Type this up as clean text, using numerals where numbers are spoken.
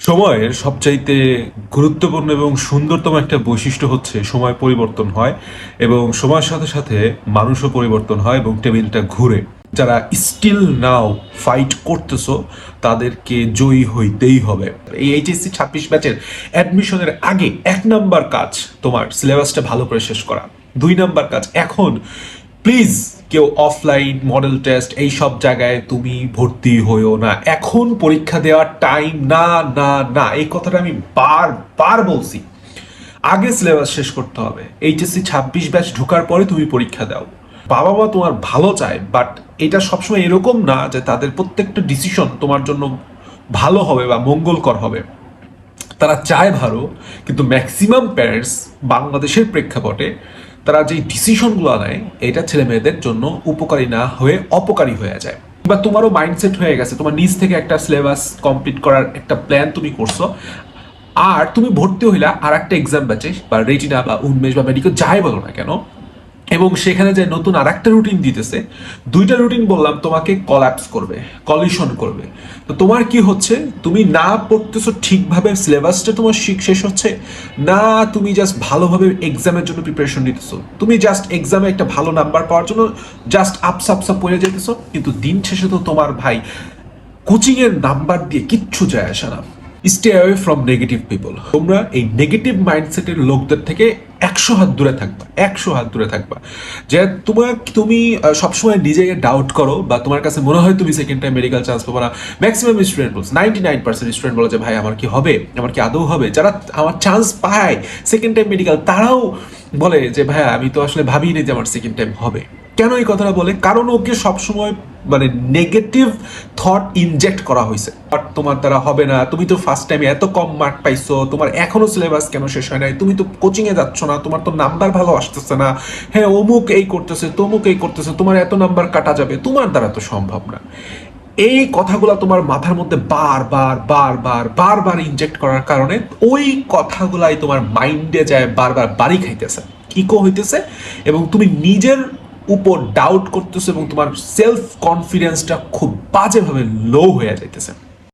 সময়ের সবচাইতে গুরুত্বপূর্ণ এবং সুন্দরতম একটা বৈশিষ্ট্য হচ্ছে সময় পরিবর্তন হয় এবং সময়ের সাথে সাথে মানুষও পরিবর্তন হয় এবং টেবিলটা ঘুরে। যারা স্টিল নাও ফাইট করতেছো তাদেরকে জয়ী হইতেই হবে। এই এইচএসসি 26 ব্যাচের অ্যাডমিশনের আগে 1 নাম্বার কাজ তোমার সিলেবাসটা ভালো করে শেষ করা। 2 নাম্বার কাজ, এখন প্লিজ কেউ অফলাইন মডেল টেস্ট এই সব জায়গায় তুমি ভর্তি হইও না। এখন পরীক্ষা দেওয়ার টাইম না, না, না, এই কথাটা আমি বারবার বলছি। আগে সিলেবাস শেষ করতে হবে। এইচএসসি 26 ব্যাচ ঢোকার পরে তুমি পরীক্ষা দাও। বাবা মা তোমার ভালো চায়, বাট এটা সবসময় এরকম না যে তাদের প্রত্যেকটা ডিসিশন তোমার জন্য ভালো হবে বা মঙ্গলকর হবে। তারা চায় ভালো, কিন্তু ম্যাক্সিমাম প্যারেন্টস বাংলাদেশের প্রেক্ষাপটে তারা যে ডিসিশনগুলো নেয় এটা ছেলে মেয়েদের জন্য উপকারী না হয়ে অপকারী হয়ে যায়। বা তোমারও মাইন্ডসেট হয়ে গেছে, তোমার নিজ থেকে একটা সিলেবাস কমপ্লিট করার একটা প্ল্যান তুমি করছো, আর তুমি ভর্তি হইলা আর একটা এক্সাম ব্যাচে বা রেটিনা বা উন্মেষ বা মেডিকেল যাই বলো না কেন, এবং সেখানে যে নতুন আর একটা রুটিন দিতেছে, 2টা রুটিন বললাম তোমাকে কলাপস করবে, কলিশন করবে। তো তোমার কি হচ্ছে, তুমি না পড়তেছো ঠিকভাবে, সিলেবাসটা তোমার শেষ হচ্ছে না, তুমি জাস্ট ভালোভাবে এক্সামের জন্য প্রিপারেশন নিতেছো, তুমি জাস্ট এক্সামে একটা ভালো নাম্বার পাওয়ার জন্য জাস্ট আপসা আপসা পড়ে যেতেছো, কিন্তু দিন শেষে তো তোমার ভাই কোচিংয়ের নাম্বার দিয়ে কিচ্ছু যায় আসে না। Stay away from negative people. তোমরা এই নেগেটিভ মাইন্ডসেটের লোকদের থেকে 100 হাত দূরে থাকবা, 100 হাত দূরে থাকবা। যে তুমি সবসময় নিজেকে ডাউট করো বা তোমার কাছে মনে হয় তুমি সেকেন্ড টাইম মেডিকেল চান্স পাবো না। ম্যাক্সিমাম স্টুডেন্ট বলছে, 99% স্টুডেন্ট বলে যে ভাই আমার কি হবে, আমার কি আদৌ হবে। যারা আমার চান্স পায় সেকেন্ড টাইম মেডিকেল, তারাও বলে যে ভাই আমি তো আসলে ভাবিনি যে আমার সেকেন্ড টাইম হবে। কেন এই কথাটা বলে? কারণ ওকে সবসময় মানে নেগেটিভ থট ইনজেক্ট করা হয়েছে। বাট তোমার দ্বারা হবে না, তুমি তো ফার্স্ট টাইমে এত কম মার্ক পাইছো, তোমার এখনো সিলেবাস কেন শেষ হয় নাই, তুমি তো কোচিংয়ে যাচ্ছ না, তোমার তো নাম্বার ভালো আসতেছে না, হ্যাঁ অমুক এই করতেছে তমুক এই করতেছে, তোমার এত নাম্বার কাটা যাবে, তোমার দ্বারা তো সম্ভব না। এই কথাগুলো তোমার মাথার মধ্যে বারবার বারবার বারবার ইনজেক্ট করার কারণে ওই কথাগুলাই তোমার মাইন্ডে যায় বারবার বাড়ি খাইতেছে, ইকো হইতেছে, এবং তুমি নিজের উপর ডাউট করতেছো এবং তোমার সেলফ কনফিডেন্সটা খুব বাজেভাবে লো হয়ে যাইতেছে।